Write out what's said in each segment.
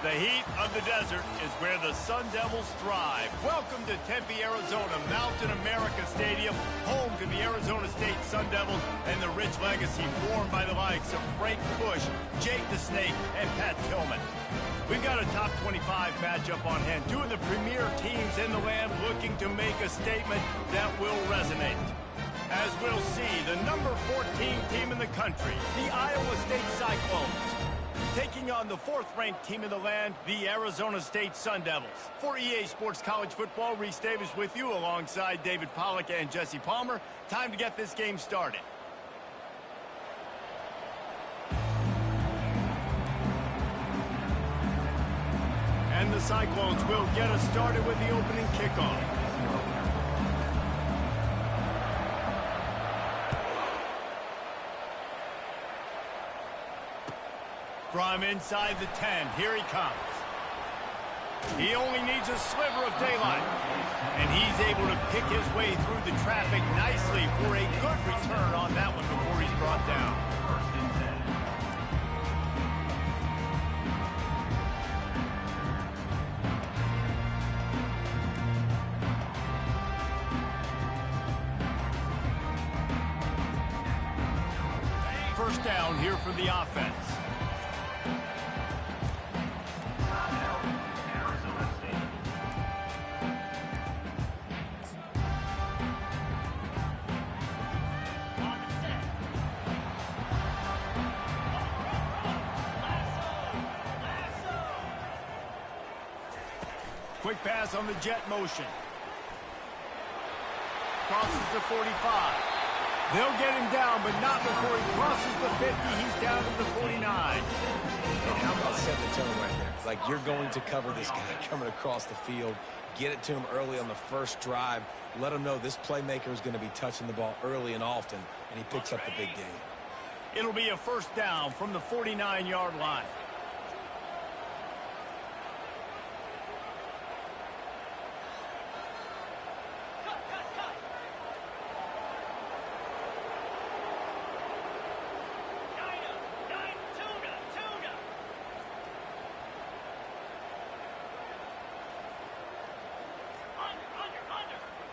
The heat of the desert is where the Sun Devils thrive. Welcome to Tempe, Arizona, Mountain America Stadium, home to the Arizona State Sun Devils and the rich legacy formed by the likes of Frank Bush, Jake the Snake, and Pat Tillman. We've got a top 25 matchup on hand. Two of the premier teams in the land looking to make a statement that will resonate. As we'll see, the number 14 team in the country, the Iowa State Cyclones, taking on the fourth-ranked team in the land, the Arizona State Sun Devils. For EA Sports College Football, Reese Davis with you alongside David Pollack and Jesse Palmer. Time to get this game started. And the Cyclones will get us started with the opening kickoff. From inside the 10, here he comes. He only needs a sliver of daylight. And he's able to pick his way through the traffic nicely for a good return on that one before he's brought down. First down here for the offense. Quick pass on the jet motion. Crosses the 45. They'll get him down, but not before he crosses the 50. He's down to the 49. And how about setting the tone right there? Like, you're going to cover this guy coming across the field. Get it to him early on the first drive. Let him know this playmaker is going to be touching the ball early and often, and he picks up the big game. It'll be a first down from the 49-yard line.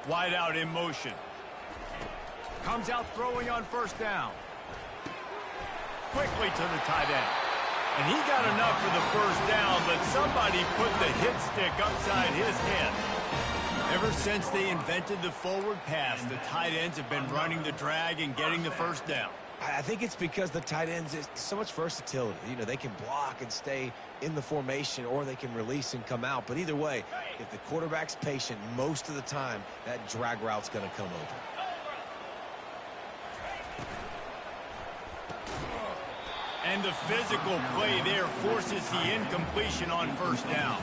Wide out in motion. Comes out throwing on first down. Quickly to the tight end. And he got enough for the first down, but somebody put the hit stick upside his head. Ever since they invented the forward pass, the tight ends have been running the drag and getting the first down. I think it's because the tight ends is so much versatility. You know, they can block and stay in the formation, or they can release and come out. But either way, if the quarterback's patient, most of the time, that drag route's going to come open. And the physical play there forces the incompletion on first down.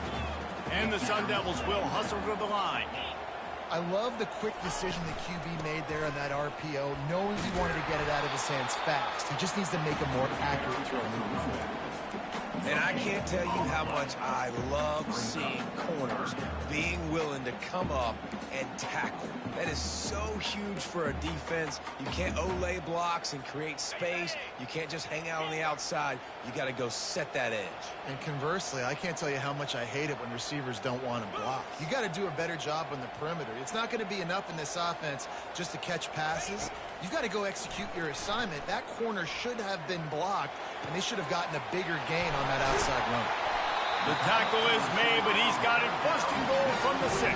And the Sun Devils will hustle to the line. I love the quick decision the QB made there on that RPO, knowing he wanted to get it out of his hands fast. He just needs to make a more accurate throw moving forward. And I can't tell you how much I love seeing corners being willing to come up and tackle. That is so huge for a defense. You can't Olay blocks and create space. You can't just hang out on the outside. You got to go set that edge. And conversely, I can't tell you how much I hate it when receivers don't want to block. You got to do a better job on the perimeter. It's not going to be enough in this offense just to catch passes. You've got to go execute your assignment. That corner should have been blocked, and they should have gotten a bigger gain on that outside run. The tackle is made, but he's got it first and goal from the 6.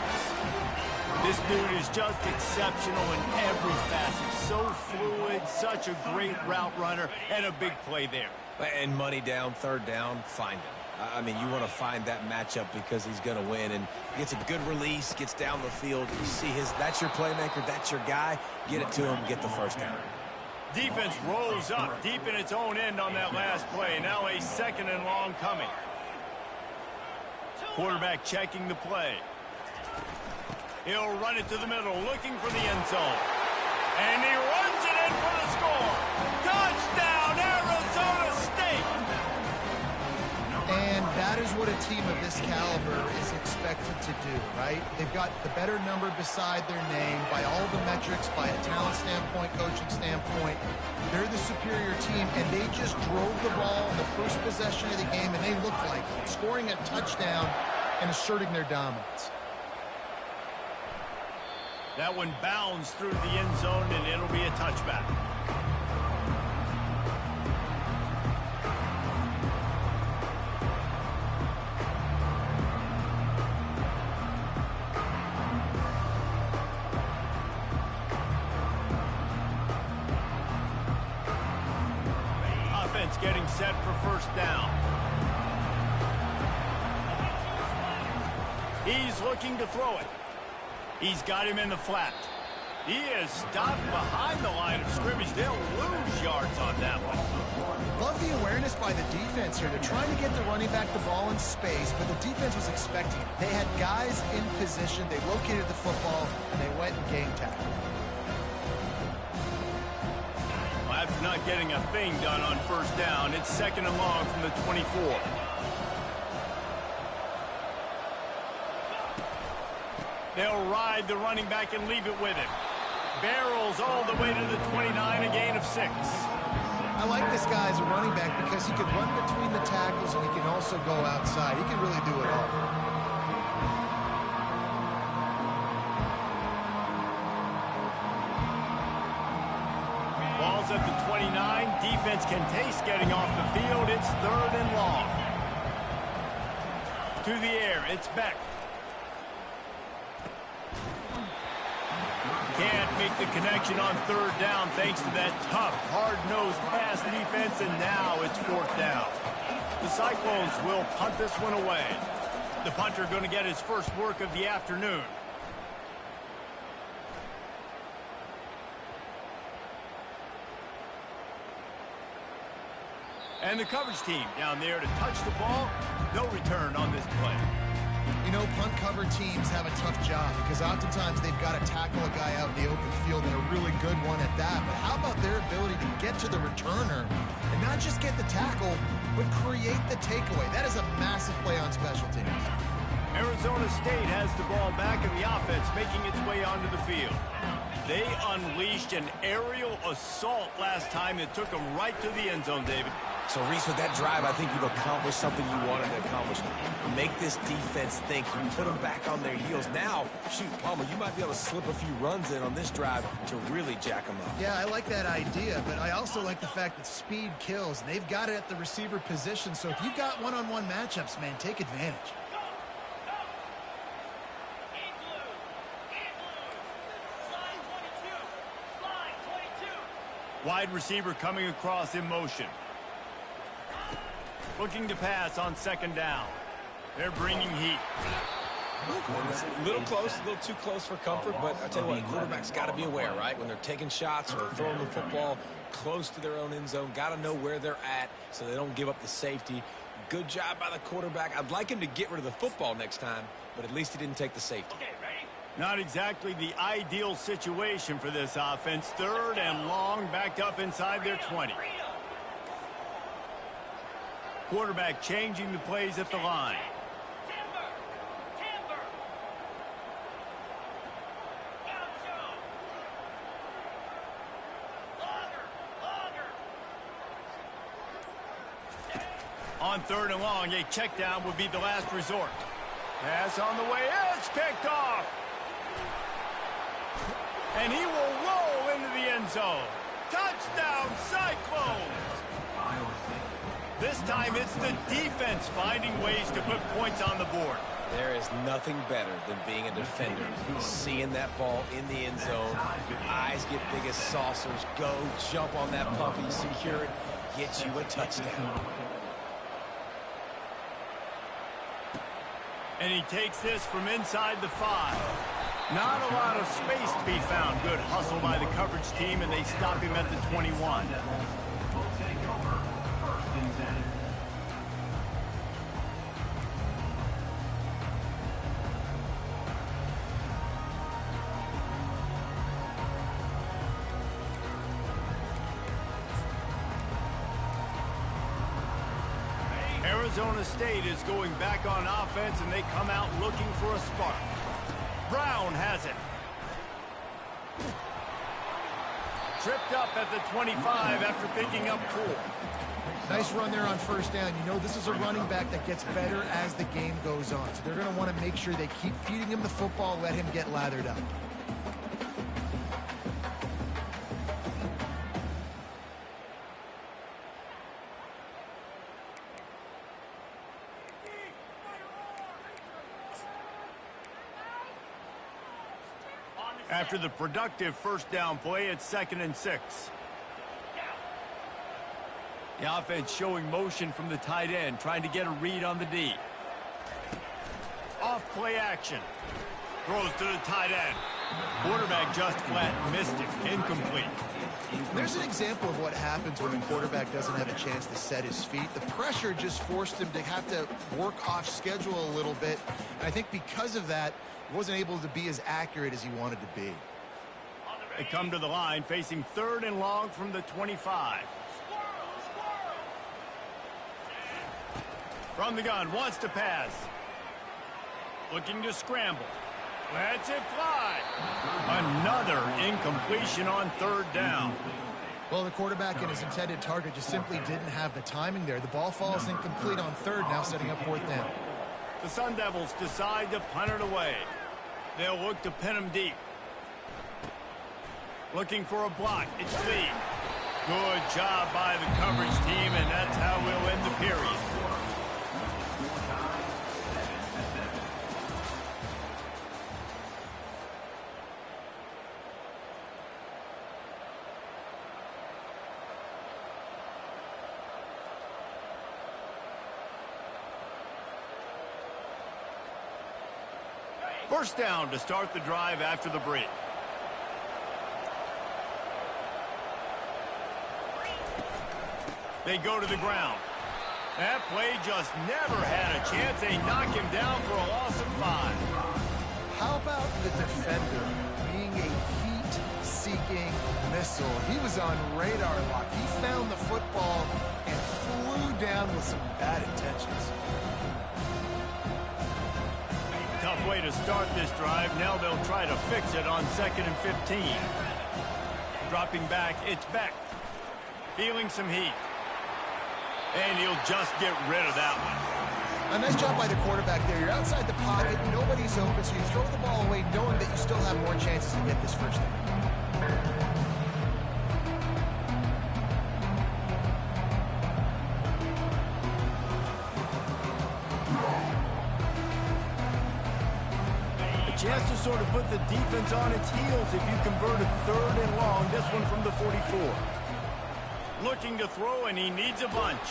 This dude is just exceptional in every facet. So fluid, such a great route runner, and a big play there. And money down, third down, find him. I mean, you want to find that matchup because he's going to win, and gets a good release, gets down the field. You see that's your playmaker, that's your guy. Get it to him, get the first down. Defense rolls up deep in its own end on that last play. Now a second and long coming. Quarterback checking the play. He'll run it to the middle, looking for the end zone. And he runs it in for the score. Touchdown, Arizona State! And that is what a team of this caliber is expected to do, right? They've got the better number beside their name by all the metrics, by a talent standpoint, coaching standpoint. They're the superior team, and they just drove the ball in the first possession of the game, and they look like it, scoring a touchdown and asserting their dominance. That one bounds through the end zone, and it'll be a touchback. Offense getting set for first down. He's looking to throw it. He's got him in the flat. He is stopped behind the line of scrimmage. They'll lose yards on that one. Love the awareness by the defense here. They're trying to get the running back the ball in space, but the defense was expecting it. They had guys in position. They located the football, and they went and game tackled. Well, after not getting a thing done on first down, it's second and long from the 24. They'll ride the running back and leave it with him. Barrels all the way to the 29, a gain of 6. I like this guy as a running back because he can run between the tackles and he can also go outside. He can really do it all. Ball's at the 29. Defense can taste getting off the field. It's third and long. To the air, it's Beck. Can't make the connection on third down thanks to that tough, hard-nosed pass defense, and now it's fourth down. The Cyclones will punt this one away. The punter going to get his first work of the afternoon. And the coverage team down there to touch the ball. No return on this play. You know, punt cover teams have a tough job because oftentimes they've got to tackle a guy out in the open field, and a really good one at that. But how about their ability to get to the returner and not just get the tackle, but create the takeaway? That is a massive play on special teams. Arizona State has the ball back, and the offense making its way onto the field. They unleashed an aerial assault last time that took them right to the end zone, David. So, Reese, with that drive, I think you've accomplished something you wanted to accomplish. Make this defense think. You put them back on their heels. Now, shoot, Palmer, you might be able to slip a few runs in on this drive to really jack them up. Yeah, I like that idea, but I also like the fact that speed kills. And they've got it at the receiver position, so if you've got one-on-one matchups, man, take advantage. Wide receiver coming across in motion. Looking to pass on second down. They're bringing heat. A little close, a little too close for comfort, but I tell you what, quarterback's got to be aware, right? When they're taking shots or throwing the football close to their own end zone, got to know where they're at so they don't give up the safety. Good job by the quarterback. I'd like him to get rid of the football next time, but at least he didn't take the safety. Not exactly the ideal situation for this offense. Third and long, backed up inside their 20. Quarterback changing the plays at the line. On third and long, a check down would be the last resort. Pass on the way, it's picked off. And he will roll into the end zone. Touchdown, Cyclones! This time it's the defense finding ways to put points on the board. There is nothing better than being a defender. Seeing that ball in the end zone, your eyes get big as saucers. Go, jump on that puppy, secure it, get you a touchdown. And he takes this from inside the 5. Not a lot of space to be found. Good hustle by the coverage team, and they stop him at the 21. Arizona State is going back on offense, and they come out looking for a spark. Brown has it. Tripped up at the 25 after picking up 4. Nice run there on first down. You know this is a running back that gets better as the game goes on. So they're going to want to make sure they keep feeding him the football, let him get lathered up. After the productive first down play, it's 2nd and 6. The offense showing motion from the tight end, trying to get a read on the D. Off play action. Throws to the tight end. Quarterback just flat missed it. Incomplete. There's an example of what happens when the quarterback doesn't have a chance to set his feet. The pressure just forced him to have to work off schedule a little bit. And I think because of that, he wasn't able to be as accurate as he wanted to be. They come to the line facing 3rd and long from the 25. From the gun, wants to pass. Looking to scramble. Lets it fly. Another incompletion on 3rd down. Well, the quarterback and his intended target just simply didn't have the timing there. The ball falls incomplete on 3rd, now setting up 4th down. The Sun Devils decide to punt it away. They'll look to pin him deep. Looking for a block. It's Lee. Good job by the coverage team, and that's how we'll end the period. First down to start the drive after the break. They go to the ground. That play just never had a chance. They knock him down for a loss of 5. How about the defender being a heat-seeking missile? He was on radar lock. He found the football and flew down with some bad intentions. Tough way to start this drive. Now they'll try to fix it on 2nd and 15. Dropping back, it's Beck. Feeling some heat. And he'll just get rid of that one. A nice job by the quarterback there. You're outside the pocket, nobody's open, so you throw the ball away knowing that you still have more chances to get this first down. Chance to sort of put the defense on its heels if you converted 3rd and long. This one from the 44. Looking to throw, and he needs a bunch.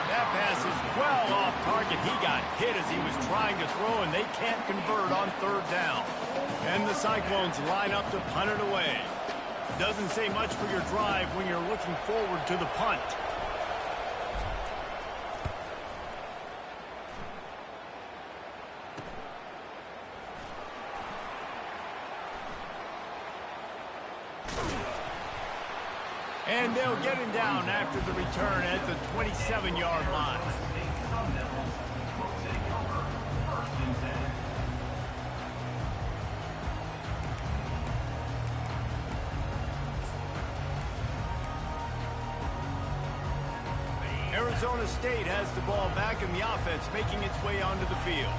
That pass is well off target. He got hit as he was trying to throw, and they can't convert on 3rd down. And the Cyclones line up to punt it away. Doesn't say much for your drive when you're looking forward to the punt. And they'll get him down after the return at the 27-yard line. Arizona State has the ball back in the offense, making its way onto the field.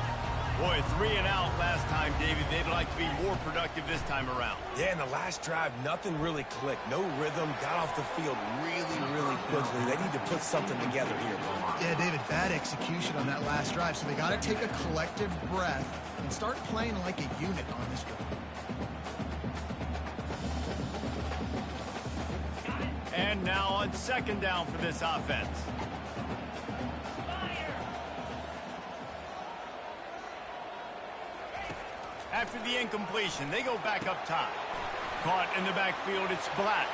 Boy, 3 and out last time, David. They'd like to be more productive this time around. Yeah, in the last drive, nothing really clicked. No rhythm, got off the field really quickly. They need to put something together here, Bowman. Yeah, David, bad execution on that last drive, so they got to take a collective breath and start playing like a unit on this drive. And now on 2nd down for this offense. After the incompletion, they go back up top. Caught in the backfield, it's Black.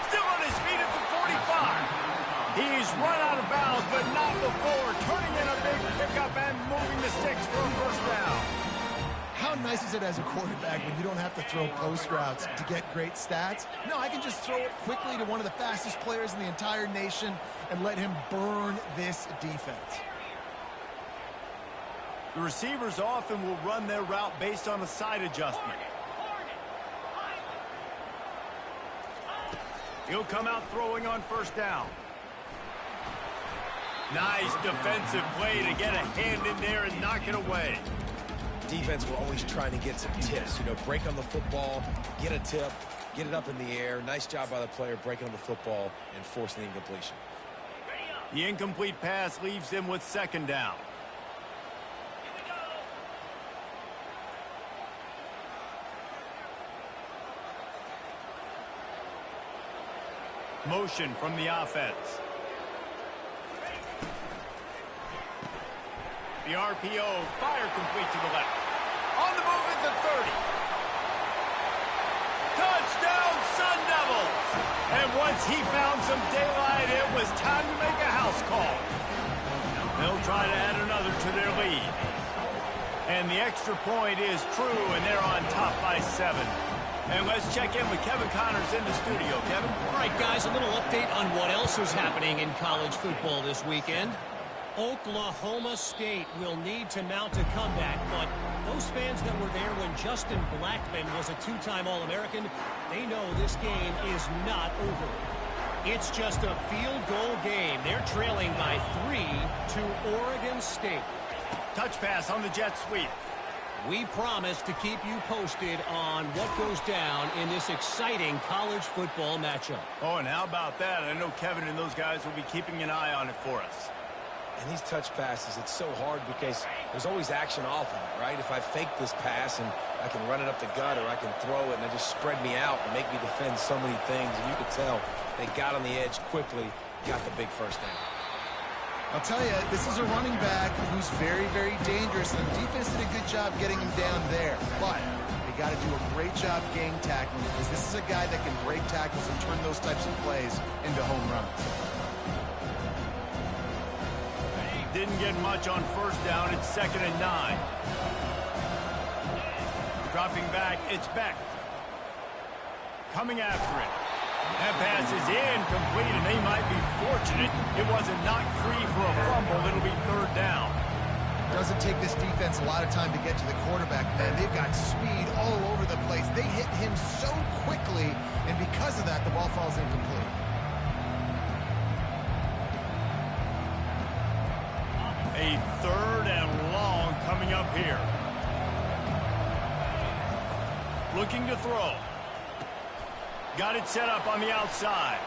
Still on his feet at the 45. He's run out of bounds, but not before. Turning in a big pickup and moving the sticks for a first down. How nice is it as a quarterback when you don't have to throw post routes to get great stats? No, I can just throw it quickly to one of the fastest players in the entire nation and let him burn this defense. The receivers often will run their route based on a side adjustment. He'll come out throwing on first down. Nice defensive play to get a hand in there and knock it away. Defense were always trying to get some tips. You know, break on the football, get a tip, get it up in the air. Nice job by the player breaking on the football and forcing the incompletion. The incomplete pass leaves them with second down. Motion from the offense. The RPO, fire complete to the left. On the move at the 30. Touchdown, Sun Devils! And once he found some daylight, it was time to make a house call. They'll try to add another to their lead. And the extra point is true, and they're on top by 7. And let's check in with Kevin Connors in the studio. Kevin? All right, guys, a little update on what else is happening in college football this weekend. Oklahoma State will need to mount a comeback, but those fans that were there when Justin Blackmon was a two-time All-American, they know this game is not over. It's just a field goal game. They're trailing by 3 to Oregon State. Touch pass on the jet sweep. We promise to keep you posted on what goes down in this exciting college football matchup. Oh, and how about that? I know Kevin and those guys will be keeping an eye on it for us. And these touch passes, it's so hard because there's always action off of it, right? If I fake this pass and I can run it up the gut or I can throw it and they just spread me out and make me defend so many things. And you could tell they got on the edge quickly, got the big first down. I'll tell you, this is a running back who's very, very dangerous, and the defense did a good job getting him down there. But they got to do a great job gang tackling because this is a guy that can break tackles and turn those types of plays into home runs. Didn't get much on first down. It's 2nd and 9. Dropping back, it's Beck. Coming after it. That pass is incomplete, and they might be fortunate it wasn't knocked free for a fumble. It'll be 3rd down. Doesn't take this defense a lot of time to get to the quarterback, man. They've got speed all over the place. They hit him so quickly, and because of that, the ball falls incomplete. A 3rd and long coming up here. Looking to throw. Got it set up on the outside.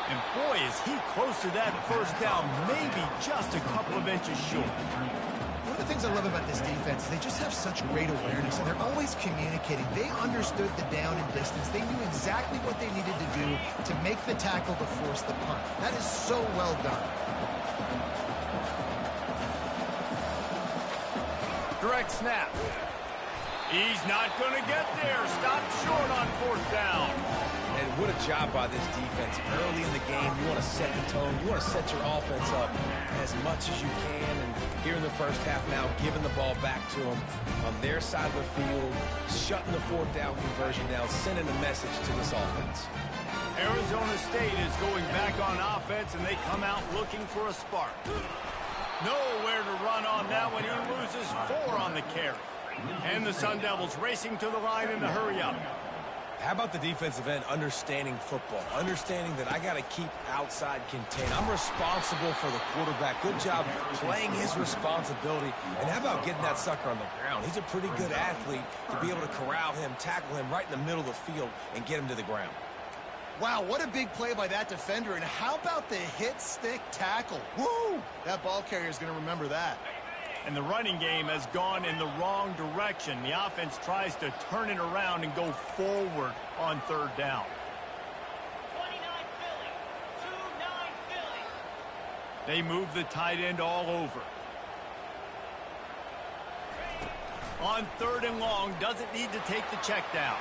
And boy, is he close to that first down, maybe just a couple of inches short. One of the things I love about this defense is they just have such great awareness, and they're always communicating. They understood the down and distance. They knew exactly what they needed to do to make the tackle to force the punt. That is so well done. Direct snap. He's not going to get there. Stop short on 4th down. And what a job by this defense. Early in the game, you want to set the tone. You want to set your offense up as much as you can. And here in the first half now, giving the ball back to them on their side of the field, shutting the 4th down conversion down, sending a message to this offense. Arizona State is going back on offense, and they come out looking for a spark. Nowhere to run on that one. He loses 4 on the carry. And the Sun Devils racing to the line in a hurry up. How about the defensive end understanding football, understanding that I got to keep outside contained. I'm responsible for the quarterback. Good job playing his responsibility. And how about getting that sucker on the ground? He's a pretty good athlete to be able to corral him, tackle him right in the middle of the field, and get him to the ground. Wow, what a big play by that defender. And how about the hit stick tackle? Woo! That ball carrier is going to remember that. And the running game has gone in the wrong direction. The offense tries to turn it around and go forward on 3rd down. 29 Philly. 2-9 Philly. They move the tight end all over. On 3rd and long, doesn't need to take the check down.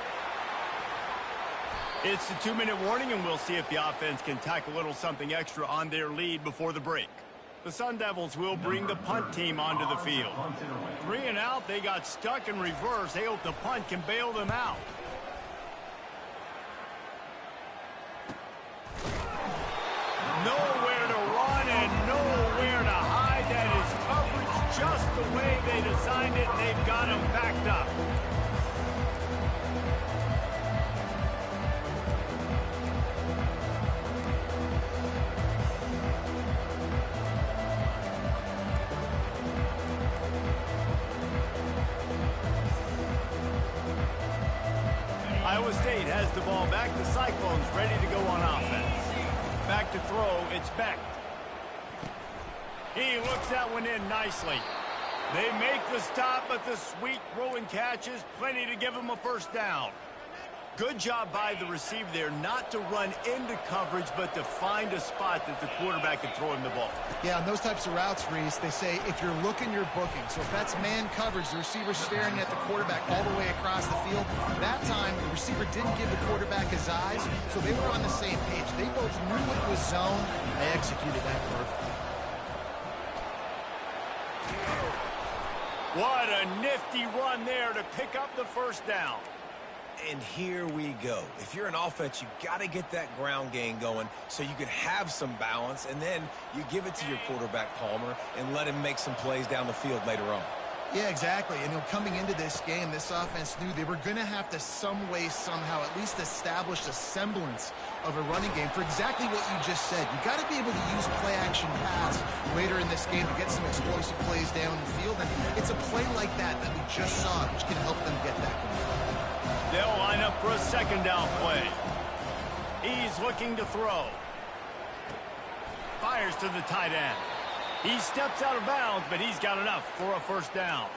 It's the 2-minute warning, and we'll see if the offense can tack a little something extra on their lead before the break. The Sun Devils will bring the punt team onto the field. 3 and out, they got stuck in reverse. They hope the punt can bail them out. Nowhere to run and nowhere to hide. That is coverage just the way they designed it, and they've got him backed up. Iowa State has the ball back. The Cyclones ready to go on offense. Back to throw, it's Beck. He looks that one in nicely. They make the stop, but the sweet throw and catch is plenty to give him a first down. Good job by the receiver there not to run into coverage, but to find a spot that the quarterback can throw him the ball. Yeah, on those types of routes, Reese, they say if you're looking, you're booking. So if that's man coverage, the receiver's staring at the quarterback all the way across the field. That time, the receiver didn't give the quarterback his eyes, so they were on the same page. They both knew it was zone, and they executed that perfectly. What a nifty run there to pick up the first down. And here we go. If you're an offense, you got to get that ground game going so you can have some balance, and then you give it to your quarterback, Palmer, and let him make some plays down the field later on. Yeah, exactly. And coming into this game, this offense knew they were going to have to some way, somehow, at least establish a semblance of a running game for exactly what you just said. You got to be able to use play-action pass later in this game to get some explosive plays down the field. And it's a play like that that we just saw, which can help them get that going. They'll line up for a second down play. He's looking to throw. Fires to the tight end. He steps out of bounds, but he's got enough for a first down.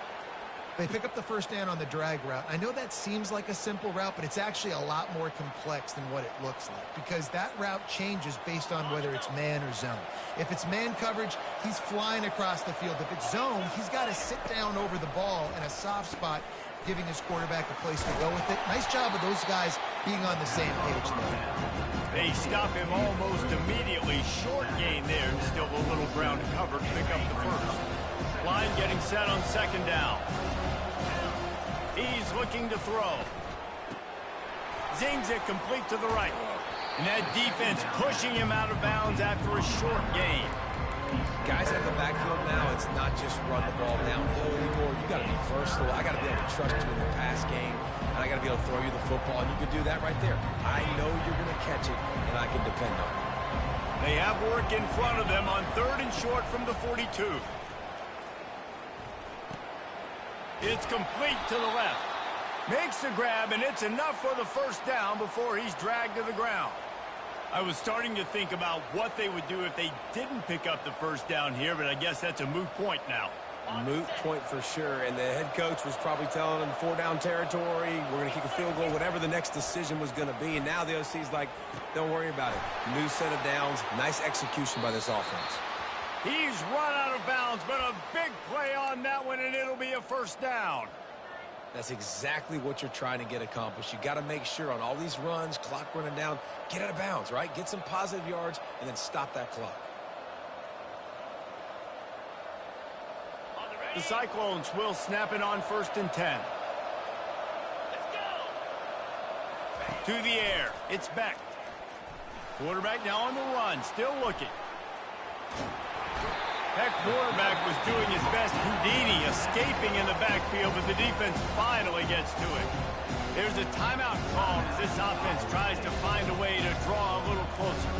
They pick up the first down on the drag route. I know that seems like a simple route, but it's actually a lot more complex than what it looks like because that route changes based on whether it's man or zone. If it's man coverage, he's flying across the field. If it's zone, he's got to sit down over the ball in a soft spot, giving his quarterback a place to go with it. Nice job of those guys being on the same page there. They stop him almost immediately. Short gain there, and still a little ground to cover to pick up the first. Line getting set on second down. He's looking to throw. Zings it complete to the right. And that defense pushing him out of bounds after a short gain. Guys at the backfield now, it's not just run the ball downhill anymore. You got to be versatile. I got to be able to trust you in the pass game, and I got to be able to throw you the football, and you can do that right there. I know you're going to catch it, and I can depend on it. They have work in front of them on third and short from the 42. It's complete to the left. Makes the grab, and it's enough for the first down before he's dragged to the ground. I was starting to think about what they would do if they didn't pick up the first down here, but I guess that's a moot point now. Moot point for sure, and the head coach was probably telling them 4-down territory, we're going to kick a field goal, whatever the next decision was going to be, and now the OC's like, don't worry about it. New set of downs, nice execution by this offense. He's run out of bounds, but a big play on that one, and it'll be a first down. That's exactly what you're trying to get accomplished. You got to make sure on all these runs, clock running down, get out of bounds, right? Get some positive yards, and then stop that clock. The Cyclones will snap it on first and 10. To the air, it's Beck. Quarterback now on the run, still looking. That quarterback was doing his best Houdini, escaping in the backfield, but the defense finally gets to it. There's a timeout called as this offense tries to find a way to draw a little closer.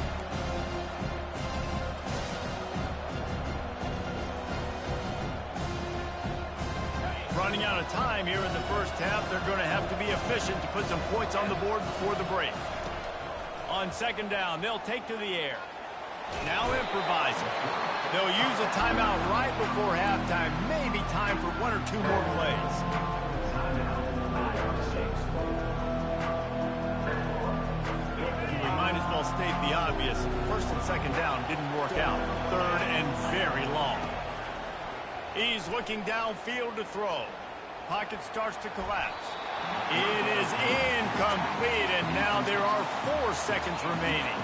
Running out of time here in the first half, they're going to have to be efficient to put some points on the board before the break. On second down, they'll take to the air. Now improvising. They'll use a timeout right before halftime. Maybe time for one or two more plays. We might as well state the obvious. First and second down didn't work out. Third and very long. He's looking downfield to throw. Pocket starts to collapse. It is incomplete, and now there are 4 seconds remaining.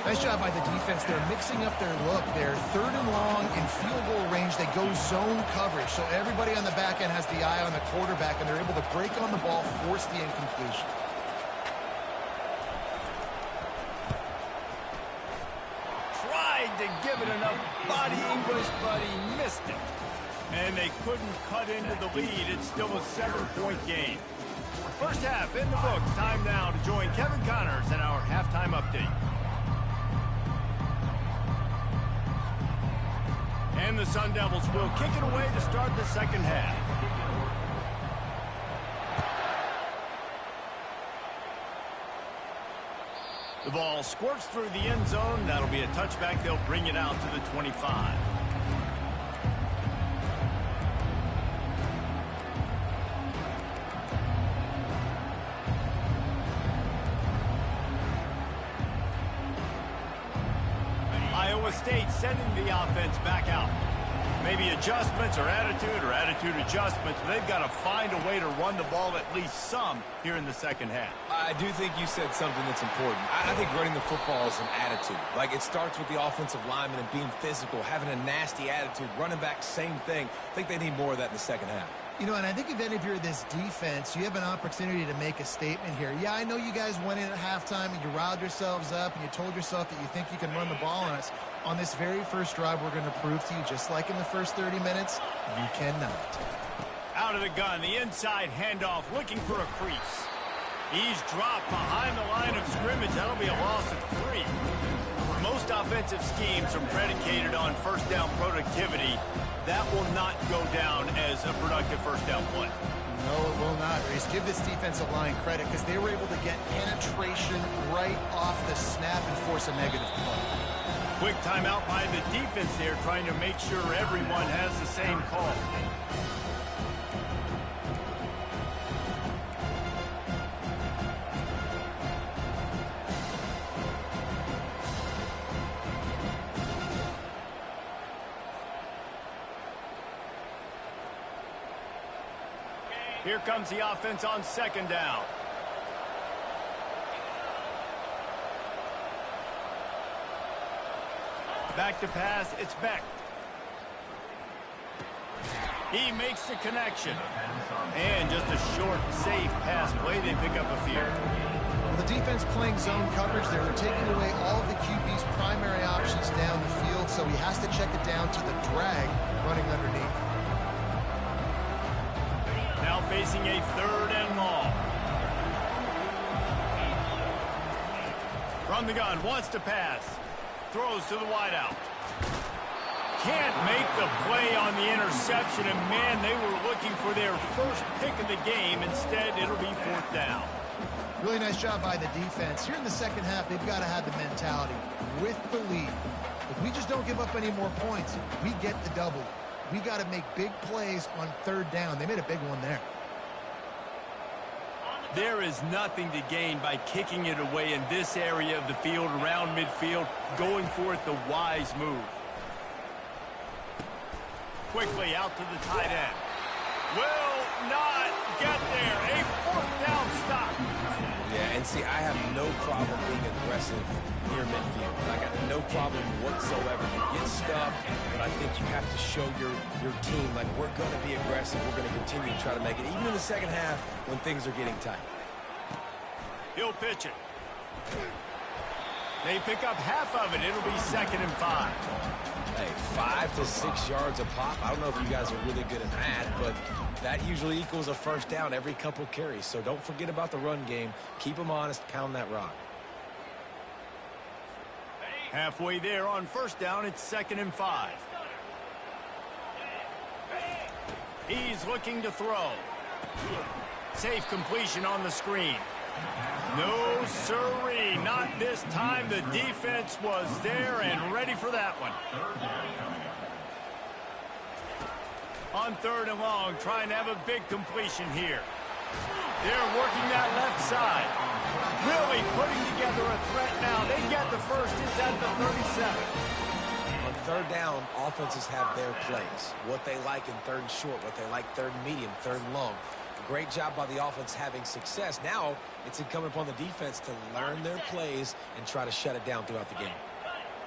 Nice job by the defense. They're mixing up their look. They're third and long in field goal range. They go zone coverage. So everybody on the back end has the eye on the quarterback, and they're able to break on the ball, force the incompletion. Tried to give it enough body English, but he missed it. And they couldn't cut into the lead. It's still a 7-point game. First half in the books. Time now to join Kevin Connors in our halftime update. And the Sun Devils will kick it away to start the second half. ball squirts through the end zone. That'll be a touchback. They'll bring it out to the 25. Iowa State sending the offense back out. Maybe adjustments or attitude adjustments. They've got to find a way to run the ball at least some here in the second half. I do think you said something that's important. I think running the football is an attitude. Like, it starts with the offensive lineman and being physical, having a nasty attitude. Running back, same thing. I think they need more of that in the second half. You know, and I think if you're this defense, you have an opportunity to make a statement here. Yeah, I know you guys went in at halftime and you riled yourselves up and you told yourself that you think you can run the ball on us. On this very first drive, we're going to prove to you, just like in the first 30 minutes, you cannot. Out of the gun, the inside handoff, looking for a crease. He's dropped behind the line of scrimmage. That'll be a loss of 3. Most offensive schemes are predicated on first down productivity. That will not go down as a productive first down play. No, it will not, Reese. Give this defensive line credit because they were able to get penetration right off the snap and force a negative play. Quick timeout by the defense there, trying to make sure everyone has the same call. Here comes the offense on second down. Back to pass, it's Beck. He makes the connection. And just a short, safe pass play. They pick up a few. Well, the defense playing zone coverage there. They're taking away all of the QB's primary options down the field, so he has to check it down to the drag running underneath. Now facing a third and long. From the gun, wants to pass. Throws to the wideout. Can't make the play on the interception, and man, they were looking for their first pick of the game. Instead, it'll be fourth down. Really nice job by the defense. Here in the second half, they've got to have the mentality with the lead. If we just don't give up any more points, we get the double. We got to make big plays on third down. They made a big one there. There is nothing to gain by kicking it away in this area of the field, around midfield, going for it the wise move. Quickly out to the tight end. Will not get there. A fourth down stop. Yeah, and see, I have no problem being aggressive near midfield. I got no problem whatsoever. You get stuffed, but I think you have to show your team, like, we're going to be aggressive. We're going to continue to try to make it, even in the second half when things are getting tight. He'll pitch it. They pick up half of it. It'll be 2nd and 5. Hey, 5 to 6 yards a pop. I don't know if you guys are really good at that, but that usually equals a first down every couple carries. So don't forget about the run game. Keep them honest. Pound that rock. Halfway there on first down, it's 2nd and 5. He's looking to throw. Safe completion on the screen. No, sirree, not this time. The defense was there and ready for that one. On 3rd and long, trying to have a big completion here. They're working that left side. Really putting together a threat now. They get the first. It's at the 37. On 3rd down, offenses have their plays. What they like in 3rd and short, what they like 3rd and medium, 3rd and long. Great job by the offense having success. Now it's incumbent upon the defense to learn their plays and try to shut it down throughout the game.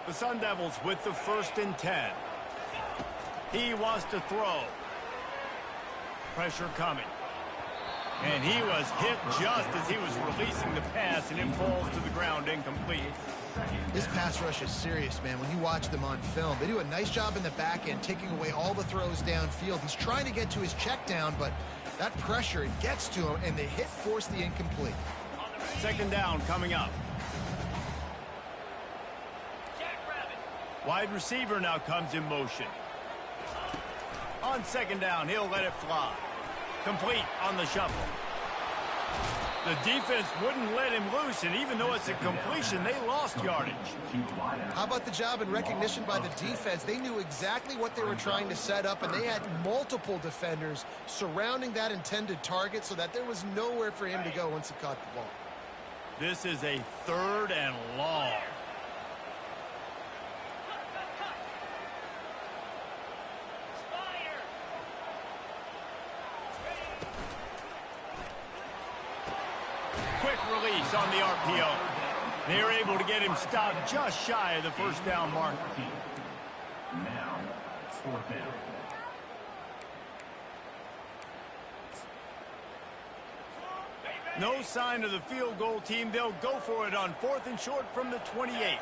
The Sun Devils with the 1st and 10. He wants to throw. Pressure coming. And he was hit just as he was releasing the pass, and it falls to the ground incomplete. This pass rush is serious, man. When you watch them on film, they do a nice job in the back end, taking away all the throws downfield. He's trying to get to his check down, but that pressure, it gets to him, and the hit forced the incomplete. 2nd down coming up. Wide receiver now comes in motion. On 2nd down, he'll let it fly. Complete on the shuffle. The defense wouldn't let him loose, and even though it's a completion, they lost yardage. How about the job and recognition by the defense? They knew exactly what they were trying to set up, and they had multiple defenders surrounding that intended target so that there was nowhere for him to go once he caught the ball. This is a 3rd and long. Quick release on the RPO. They're able to get him stopped just shy of the first down marker. Now, 4th down. No sign of the field goal team. They'll go for it on 4th and short from the 28.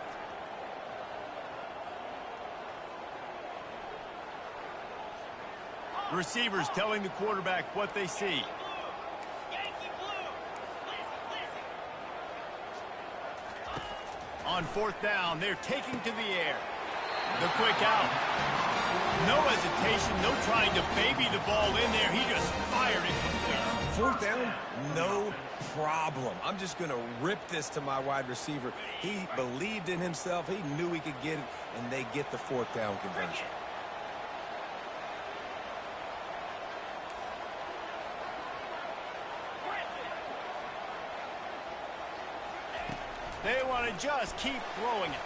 Receivers telling the quarterback what they see. On 4th down, they're taking to the air. The quick out. No hesitation, no trying to baby the ball in there. He just fired it complete. 4th down, no problem. I'm just going to rip this to my wide receiver. He believed in himself. He knew he could get it, and they get the 4th down conversion. They want to just keep throwing it.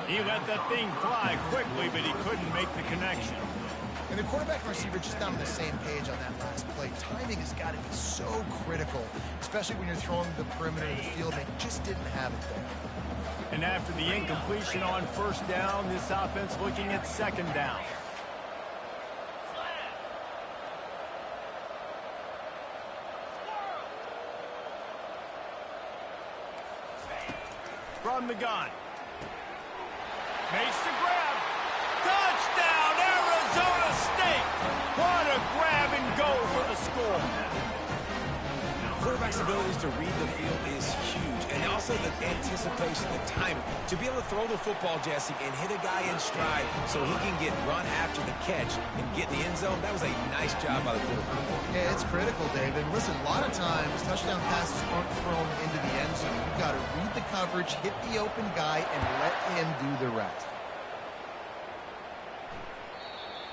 He let that thing fly quickly, but he couldn't make the connection. And the quarterback and receiver just not on the same page on that last play. Timing has got to be so critical, especially when you're throwing the perimeter of the field. They just didn't have it there. And after the incompletion on 1st down, this offense looking at 2nd down. From the gun. Makes the grab. Touchdown, Arizona State! What a grab and go for the score. Quarterback's abilities to read the field is huge, and also the anticipation, the timing. To be able to throw the football, Jesse, and hit a guy in stride so he can get run after the catch and get in the end zone, that was a nice job by the quarterback. Yeah, it's critical, David. Listen, a lot of times touchdown passes aren't thrown into the end zone. You've got to read the coverage, hit the open guy, and let him do the rest.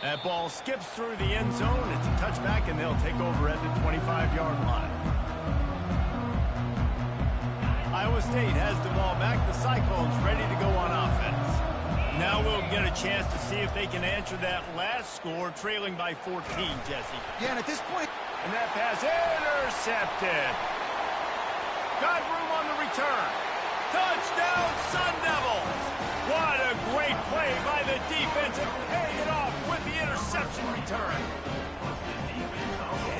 That ball skips through the end zone. It's a touchback, and they'll take over at the 25-yard line. Iowa State has the ball back. The Cyclones ready to go on offense. Now we'll get a chance to see if they can answer that last score, trailing by 14, Jesse. Yeah, and at this point... And that pass intercepted. Got room on the return. Touchdown, Sun Devils! What a great play by the defense and paying it off with the interception return.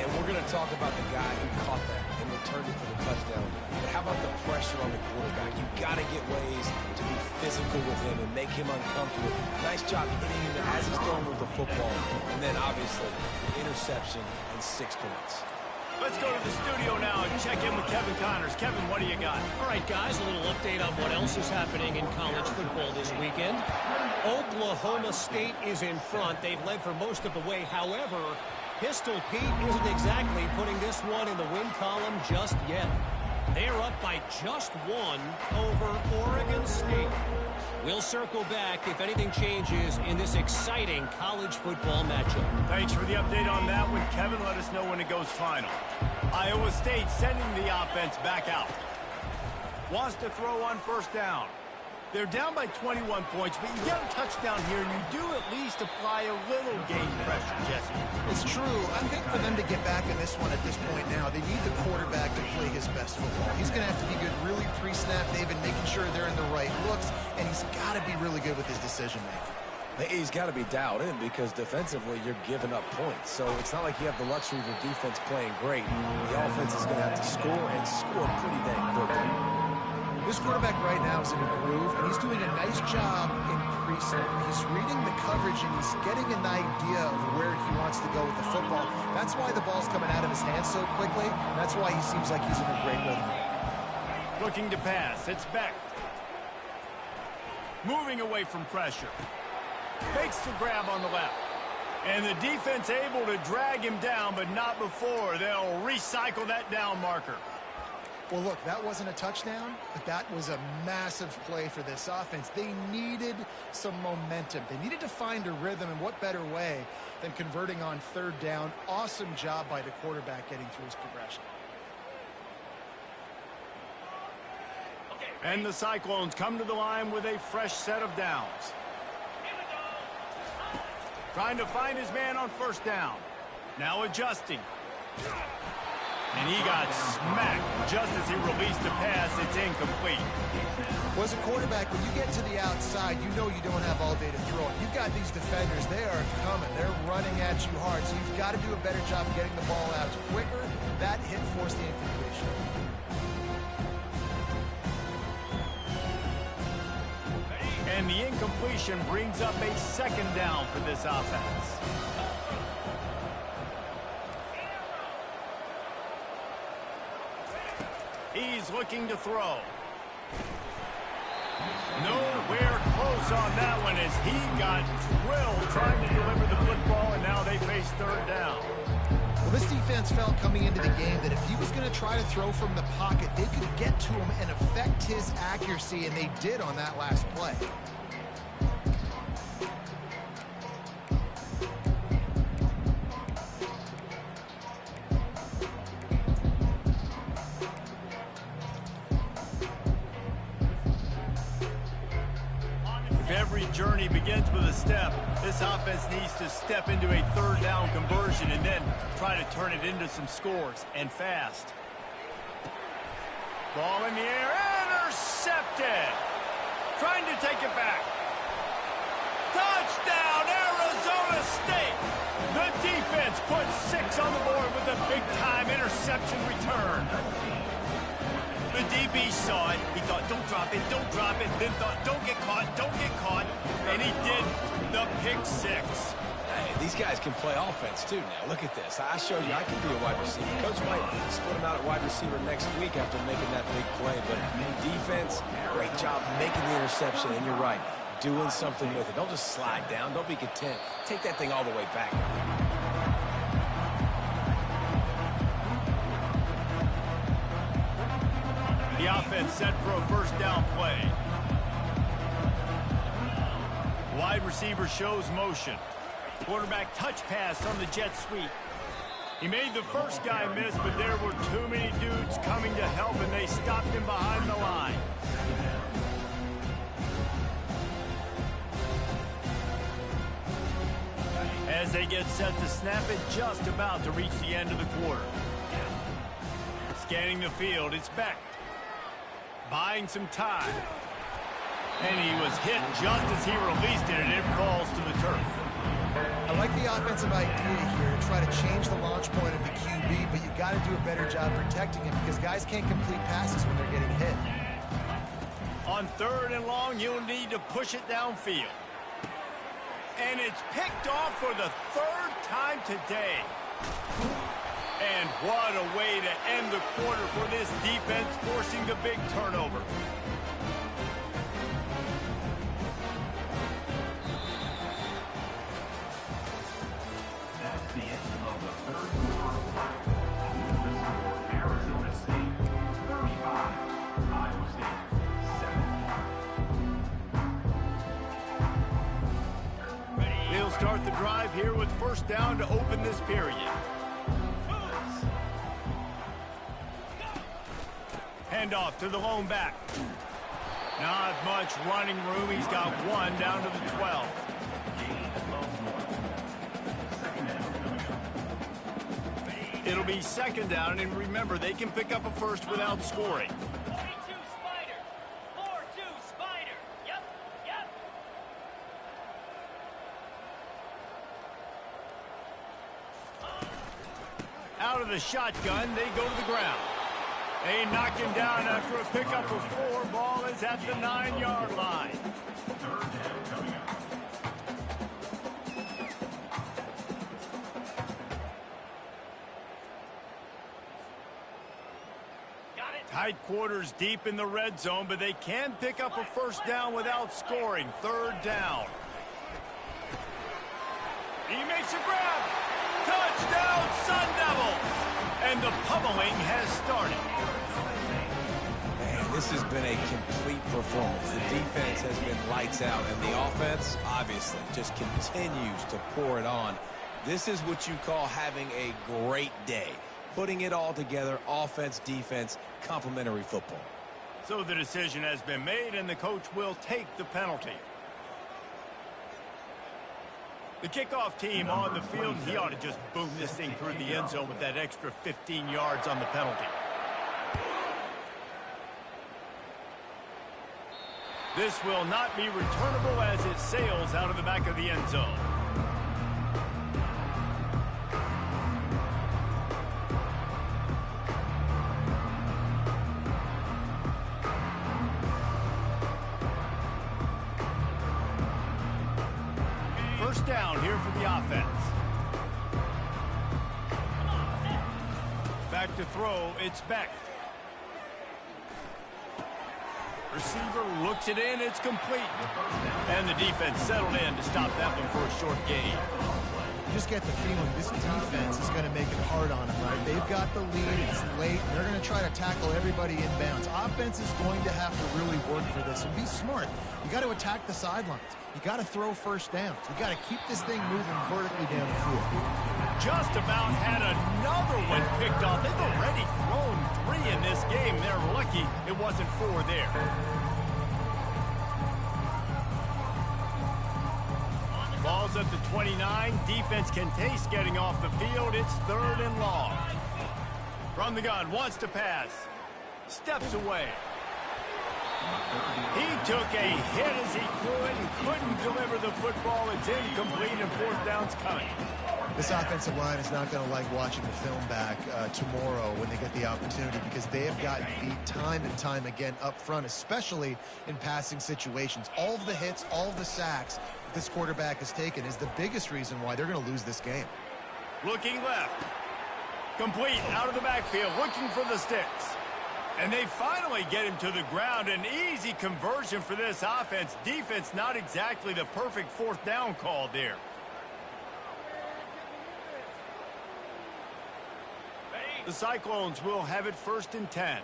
And we're going to talk about the guy who caught that and returned it for the touchdown. But how about the pressure on the quarterback? You got to get ways to be physical with him and make him uncomfortable. Nice job hitting him as he's throwing with the football. And then, obviously, interception and 6 points. Let's go to the studio now and check in with Kevin Connors. Kevin, what do you got? All right, guys, a little update on what else is happening in college football this weekend. Oklahoma State is in front. They've led for most of the way. However, Pistol Pete isn't exactly putting this one in the win column just yet. They're up by just 1 over Oregon State. We'll circle back if anything changes in this exciting college football matchup. Thanks for the update on that one, Kevin. Let us know when it goes final. Iowa State sending the offense back out. Wants to throw on 1st down. They're down by 21 points, but you get a touchdown here, and you do at least apply a little game pressure, Jesse. It's true. I think for them to get back in this one at this point now, they need the quarterback to play his best football. He's going to have to be good really pre-snap, David, making sure they're in the right looks, and he's got to be really good with his decision-making. He's got to be dialed in because defensively you're giving up points. So it's not like you have the luxury of your defense playing great. The offense is going to have to score and score pretty dang quickly. This quarterback right now is in a groove, and he's doing a nice job in pre-snap. He's reading the coverage, and he's getting an idea of where he wants to go with the football. That's why the ball's coming out of his hands so quickly, and that's why he seems like he's in a great rhythm. Looking to pass. It's Beck. Moving away from pressure. Fakes the grab on the left. And the defense able to drag him down, but not before. They'll recycle that down marker. Well, look, that wasn't a touchdown, but that was a massive play for this offense. They needed some momentum. They needed to find a rhythm, and what better way than converting on third down. Awesome job by the quarterback getting through his progression. And the Cyclones come to the line with a fresh set of downs. Trying to find his man on first down. Now adjusting. And he got smacked just as he released the pass. It's incomplete. Well, as a quarterback, when you get to the outside, you know you don't have all day to throw it. You've got these defenders. They are coming. They're running at you hard. So you've got to do a better job getting the ball out quicker. That hit forced the incompletion. And the incompletion brings up a second down for this offense. He's looking to throw. Nowhere close on that one as he got drilled trying to deliver the football, and now they face third down. Well, this defense felt coming into the game that if he was going to try to throw from the pocket, they could get to him and affect his accuracy, and they did on that last play. Every journey begins with a step. This offense needs to step into a third down conversion and then try to turn it into some scores, and fast. Ball in the air, intercepted. Trying to take it back. Touchdown, Arizona State. The defense puts 6 on the board with a big-time interception return. The DB saw it. He thought, don't drop it, then thought, don't get caught, and he did the pick 6. Hey, these guys can play offense, too, now. Look at this. I showed you I can be a wide receiver. Coach might split him out at wide receiver next week after making that big play, but defense, great job making the interception, and you're right, doing something with it. Don't just slide down. Don't be content. Take that thing all the way back. The offense set for a first down play. Wide receiver shows motion. Quarterback touch pass on the jet sweep. He made the first guy miss, but there were too many dudes coming to help, and they stopped him behind the line. As they get set to snap it, just about to reach the end of the quarter. Scanning the field, it's Beck. Buying some time. And he was hit just as he released it, and it falls to the turf. I like the offensive idea here to try to change the launch point of the QB, but you got to do a better job protecting him because guys can't complete passes when they're getting hit. On third and long, you'll need to push it downfield. And it's picked off for the third time today. And what a way to end the quarter for this defense, forcing the big turnover. That's the end of the third quarter. Arizona State 35, Iowa State 7. They'll start the drive here with first down to open this period. Handoff to the lone back. Not much running room. He's got one down to the 12. It'll be second down, and remember, they can pick up a first without scoring. 42 Spider. 4-2 Spider. Yep. Out of the shotgun, they go to the ground. They knock him down after a pickup of 4. Ball is at the 9-yard line. Tight quarters deep in the red zone, but they can pick up a first down without scoring. Third down. He makes a grab. Touchdown, Sun Devils! And the pummeling has started. This has been a complete performance. The defense has been lights out, and the offense, obviously, just continues to pour it on. This is what you call having a great day. Putting it all together, offense, defense, complementary football. So the decision has been made, and the coach will take the penalty. The kickoff team on the field, he ought to just boom this thing through the end zone with that extra 15 yards on the penalty. This will not be returnable as it sails out of the back of the end zone. First down here for the offense. Back to throw, it's Beck. Receiver looks it in, it's complete. And the defense settled in to stop that one for a short gain. You just get the feeling this defense is going to make it hard on them, right? They've got the lead, it's late, and they're going to try to tackle everybody inbounds. Offense is going to have to really work for this and be smart. You got to attack the sidelines. You got to throw first downs. You got to keep this thing moving vertically down the field. Just about had another one picked off. They've already thrown 3 in this game. They're lucky it wasn't 4 there. Ball's at the 29. Defense can taste getting off the field. It's 3rd and long. From the gun, wants to pass. Steps away. He took a hit as he could and couldn't deliver the football. It's incomplete and 4th down's coming. This offensive line is not going to like watching the film back tomorrow when they get the opportunity, because they have gotten beat time and time again up front, especially in passing situations. All of the hits, all of the sacks this quarterback has taken is the biggest reason why they're going to lose this game. Looking left. Complete out of the backfield, looking for the sticks. And they finally get him to the ground. An easy conversion for this offense. Defense not exactly the perfect 4th down call there. The Cyclones will have it 1st and 10.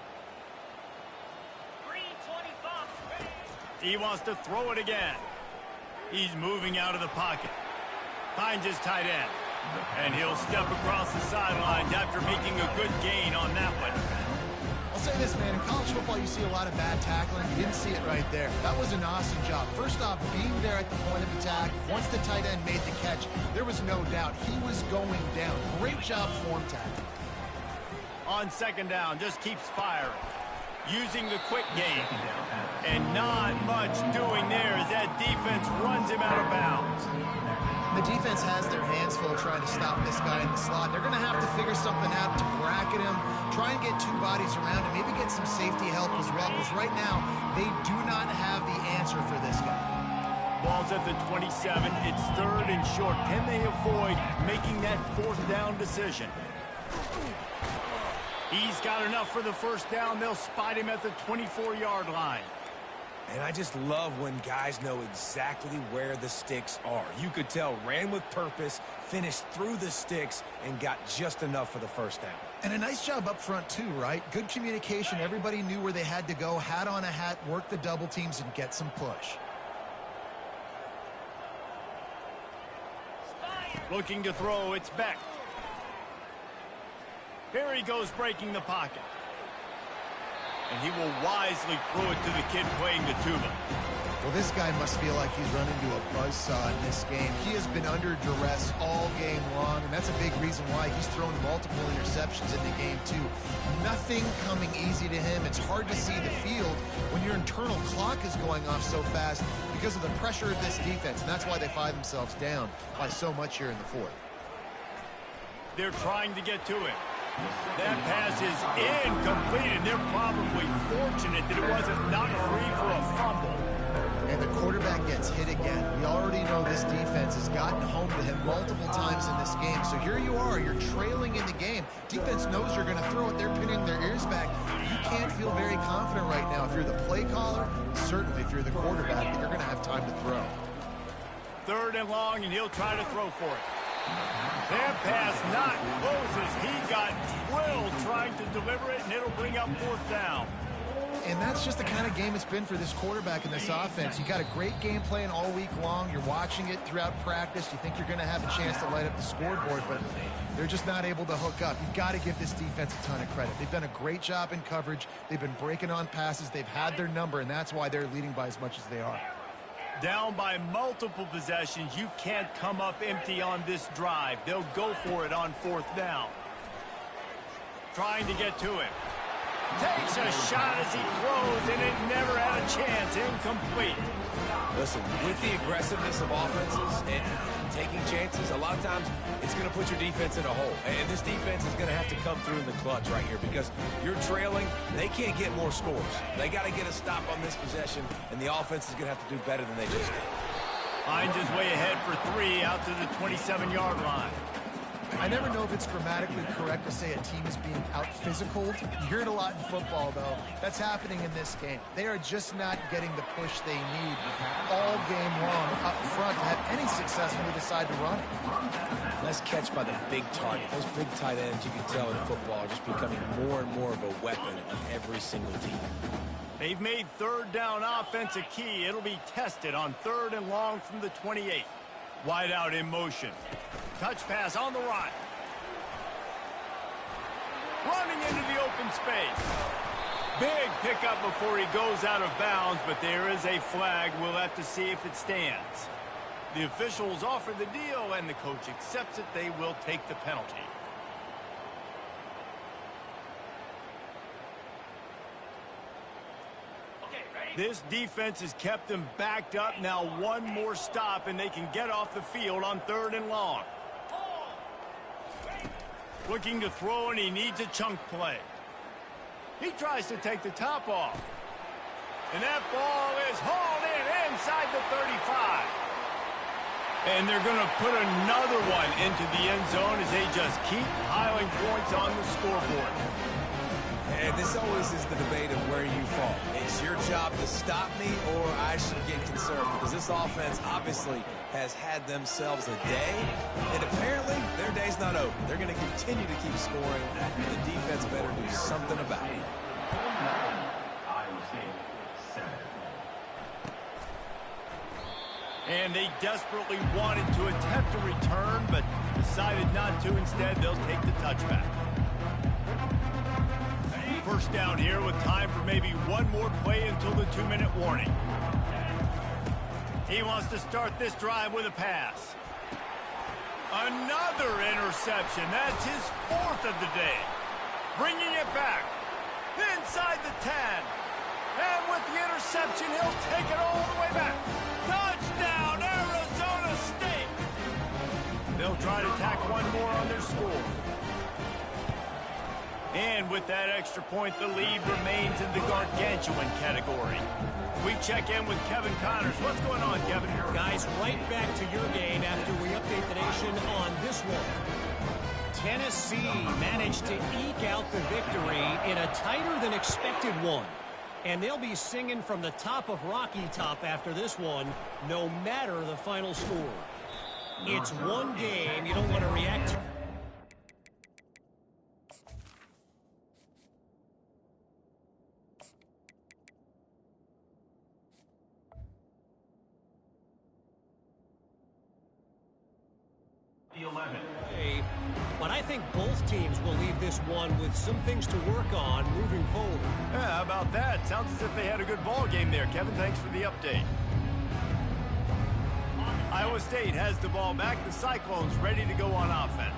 3:25. He wants to throw it again. He's moving out of the pocket. Finds his tight end. And he'll step across the sidelines after making a good gain on that one. I'll say this, man, in college football you see a lot of bad tackling. You didn't see it right there. That was an awesome job. First off, being there at the point of attack. Once the tight end made the catch, there was no doubt he was going down. Great job form tackling. On 2nd down, just keeps firing. Using the quick game. And not much doing there as that defense runs him out of bounds. The defense has their hands full trying to stop this guy in the slot. They're going to have to figure something out to bracket him, try and get 2 bodies around him, maybe get some safety help as well, because right now they do not have the answer for this guy. Ball's at the 27. It's 3rd and short. Can they avoid making that 4th down decision? He's got enough for the 1st down. They'll spot him at the 24-yard line. And I just love when guys know exactly where the sticks are. You could tell ran with purpose, finished through the sticks, and got just enough for the 1st down. And a nice job up front too, right? Good communication. Everybody knew where they had to go. Hat on a hat, work the double teams, and get some push. Looking to throw, it's Beck. Here he goes, breaking the pocket. And he will wisely throw it to the kid playing the tuba. Well, this guy must feel like he's run into a buzzsaw in this game. He has been under duress all game long, and that's a big reason why he's thrown multiple interceptions in the game, too. Nothing coming easy to him. It's hard to see the field when your internal clock is going off so fast because of the pressure of this defense, and that's why they find themselves down by so much here in the 4th. They're trying to get to it. That pass is incomplete, and they're probably fortunate that it wasn't knocked free for a fumble. And the quarterback gets hit again. We already know this defense has gotten home to him multiple times in this game. So here you are, you're trailing in the game. Defense knows you're going to throw it. They're pinning their ears back. You can't feel very confident right now if you're the play caller, certainly if you're the quarterback, that you're going to have time to throw. 3rd and long, and he'll try to throw for it. That pass not close as he got drilled trying to deliver it, and it'll bring up 4th down. And that's just the kind of game it's been for this quarterback in this offense. You got a great game plan all week long. You're watching it throughout practice. You think you're going to have a chance to light up the scoreboard, but they're just not able to hook up. You've got to give this defense a ton of credit. They've done a great job in coverage. They've been breaking on passes. They've had their number, and that's why they're leading by as much as they are. Down by multiple possessions, you can't come up empty on this drive. They'll go for it on 4th down. Trying to get to it. Takes a shot as he throws, and it never had a chance. Incomplete. Listen, with the aggressiveness of offenses and taking chances, a lot of times it's going to put your defense in a hole. And this defense is going to have to come through in the clutch right here because you're trailing. They can't get more scores. They got to get a stop on this possession, and the offense is going to have to do better than they just did. Hines is way ahead for 3 out to the 27-yard line. I never know if it's grammatically correct to say a team is being out-physicaled. You hear it a lot in football, though. That's happening in this game. They are just not getting the push they need all game long up front to have any success when they decide to run it. Let's catch by the big target. Those big tight ends, you can tell in football, are just becoming more and more of a weapon on every single team. They've made 3rd down offense a key. It'll be tested on 3rd and long from the 28. Wide out in motion. Touch pass on the right. Running into the open space. Big pickup before he goes out of bounds, but there is a flag. We'll have to see if it stands. The officials offer the deal, and the coach accepts it. They will take the penalty. This defense has them them backed up. Now one more stop, and they can get off the field on 3rd and long. Looking to throw, and he needs a chunk play. He tries to take the top off. And that ball is hauled in inside the 35. And they're going to put another one into the end zone as they just keep piling points on the scoreboard. And this always is the debate of where you fall. It's your job to stop me, or I should get concerned, because this offense obviously has had themselves a day, and apparently their day's not over. They're going to continue to keep scoring, and the defense better do something about it. Iowa State, 7. And they desperately wanted to attempt a return, but decided not to. Instead, they'll take the touchback. First down here with time for maybe one more play until the 2-minute warning. He wants to start this drive with a pass. Another interception. That's his 4th of the day. Bringing it back. Inside the 10. And with the interception, he'll take it all the way back. Touchdown, Arizona State. They'll try to tack one more on their score. And with that extra point, the lead remains in the gargantuan category. We check in with Kevin Connors. What's going on, Kevin? Guys, right back to your game after we update the nation on this one. Tennessee managed to eke out the victory in a tighter than expected one. And they'll be singing from the top of Rocky Top after this one, no matter the final score. It's one game you don't want to react to. But I think both teams will leave this one with some things to work on moving forward. Yeah, how about that? Sounds as if they had a good ball game there. Kevin, thanks for the update. Iowa State has the ball back. The Cyclones ready to go on offense.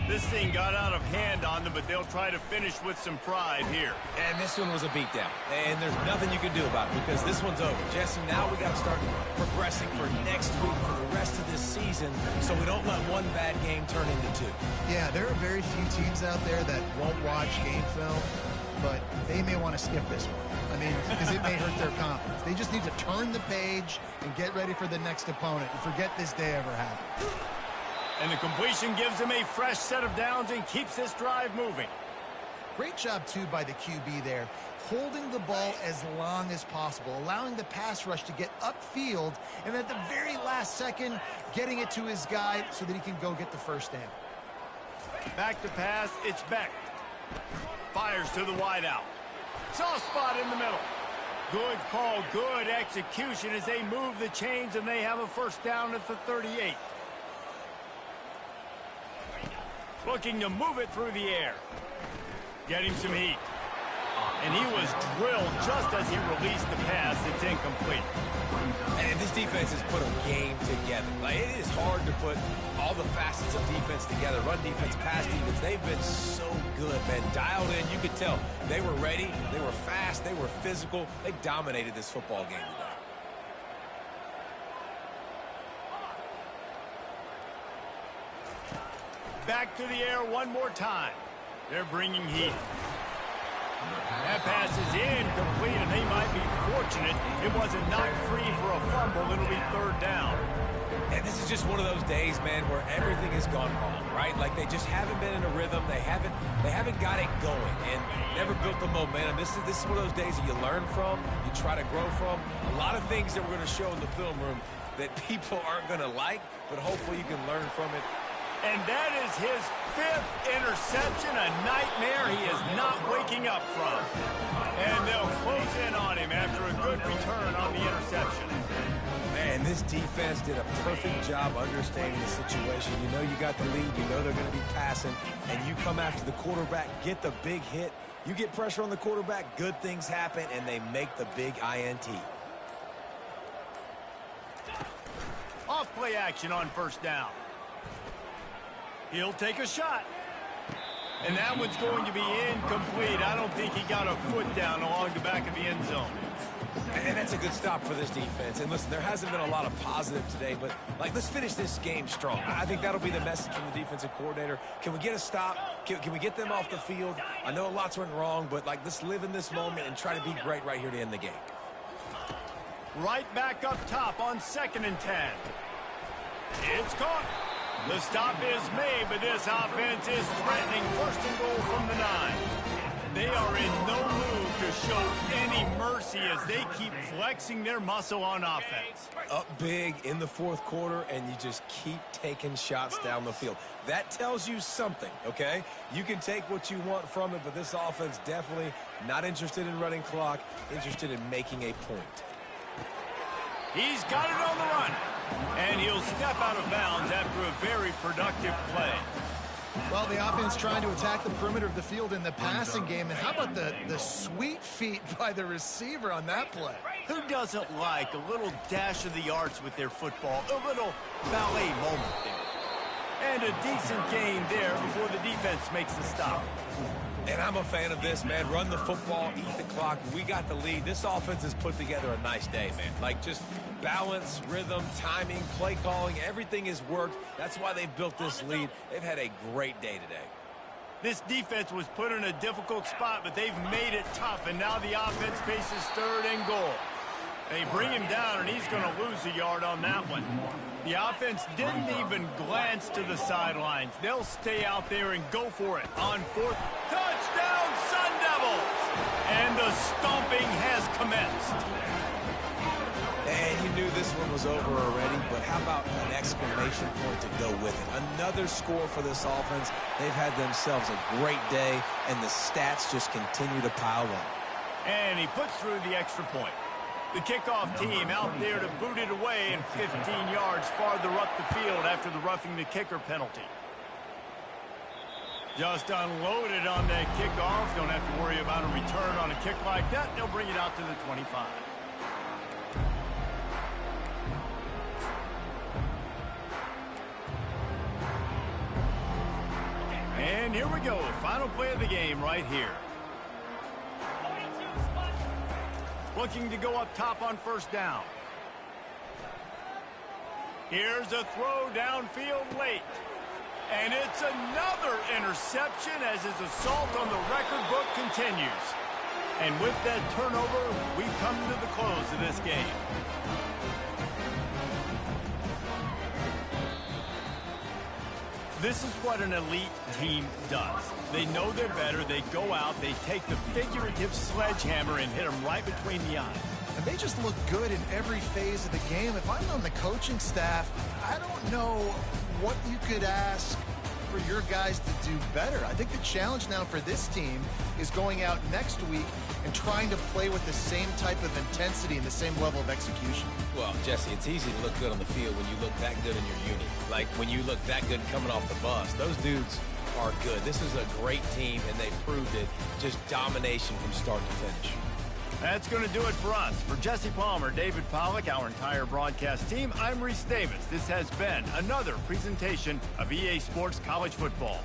This thing got out of hand on them, but they'll try to finish with some pride here. And this one was a beatdown. And there's nothing you can do about it because this one's over. Jesse, now we got to start progressing for next week, for the rest of this season, so we don't let one bad game turn into 2. Yeah, there are very few teams out there that won't watch game film, but they may want to skip this one. I mean, because it may hurt their confidence. They just need to turn the page and get ready for the next opponent and forget this day ever happened. And the completion gives him a fresh set of downs and keeps this drive moving. Great job, too, by the QB there, holding the ball as long as possible, allowing the pass rush to get upfield, and at the very last second, getting it to his guy so that he can go get the first down. Back to pass, it's Beck. Fires to the wideout. Soft spot in the middle. Good call, good execution as they move the chains, and they have a first down at the 38. Looking to move it through the air. Getting some heat. And he was drilled just as he released the pass. It's incomplete. And this defense has put a game together. Like, it is hard to put all the facets of defense together. Run defense, pass defense. They've been so good, man. Dialed in. You could tell they were ready. They were fast. They were physical. They dominated this football game today. Back to the air one more time. They're bringing heat. That pass is incomplete, and they might be fortunate it wasn't knocked free for a fumble. It'll be third down. And this is just one of those days, man, where everything has gone wrong, right? Like, they just haven't been in a rhythm. They haven't got it going and never built the momentum. This is one of those days that you learn from, you try to grow from. A lot of things that we're going to show in the film room that people aren't going to like, but hopefully you can learn from it. And that is his 5th interception, a nightmare he is not waking up from. And they'll close in on him after a good return on the interception. Man, this defense did a perfect job understanding the situation. You know you got the lead, you know they're going to be passing, and you come after the quarterback, get the big hit. You get pressure on the quarterback, good things happen, and they make the big INT. Off play action on first down. He'll take a shot. And that one's going to be incomplete. I don't think he got a foot down along the back of the end zone. And that's a good stop for this defense. And listen, there hasn't been a lot of positive today, but, like, let's finish this game strong. I think that'll be the message from the defensive coordinator. Can we get a stop? Can we get them off the field? I know lots went wrong, but, like, let's live in this moment and try to be great right here to end the game. Right back up top on 2nd and 10. It's caught. The stop is made, but this offense is threatening. 1st and goal from the 9. They are in no mood to show any mercy as they keep flexing their muscle on offense. Up big in the 4th quarter, and you just keep taking shots down the field. That tells you something, okay? You can take what you want from it, but this offense definitely not interested in running clock, interested in making a point. He's got it on the run. And he'll step out of bounds after a very productive play. Well, the offense trying to attack the perimeter of the field in the passing game. And how about the sweet feet by the receiver on that play? Who doesn't like a little dash of the arts with their football? A little ballet moment there. And a decent gain there before the defense makes the stop. And I'm a fan of this, man. Run the football, eat the clock. We got the lead. This offense has put together a nice day, man. Like, just balance, rhythm, timing, play calling, everything has worked. That's why they've built this lead. They've had a great day today. This defense was put in a difficult spot, but they've made it tough, and now the offense faces 3rd and goal. They bring him down, and he's going to lose a yard on that one. The offense didn't even glance to the sidelines. They'll stay out there and go for it on 4th. Touchdown, Sun Devils! And the stomping has commenced. And you knew this one was over already, but how about an exclamation point to go with it? Another score for this offense. They've had themselves a great day, and the stats just continue to pile up. And he puts through the extra point. The kickoff team out there to boot it away and 15 yards farther up the field after the roughing the kicker penalty. Just unloaded on that kickoff. Don't have to worry about a return on a kick like that. They'll bring it out to the 25. And here we go. Final play of the game right here. Looking to go up top on 1st down. Here's a throw downfield late. And it's another interception as his assault on the record book continues. And with that turnover, we come to the close of this game. This is what an elite team does. They know they're better. They go out. They take the figurative sledgehammer and hit them right between the eyes. And they just look good in every phase of the game. If I'm on the coaching staff, I don't know what you could ask for your guys to do better. I think the challenge now for this team is going out next week and trying to play with the same type of intensity and the same level of execution. Well, Jesse, it's easy to look good on the field when you look that good in your unit. Like when you look that good coming off the bus. Those dudes are good. This is a great team, and they proved it. Just domination from start to finish. That's going to do it for us. For Jesse Palmer, David Pollack, our entire broadcast team, I'm Reese Davis. This has been another presentation of EA Sports College Football.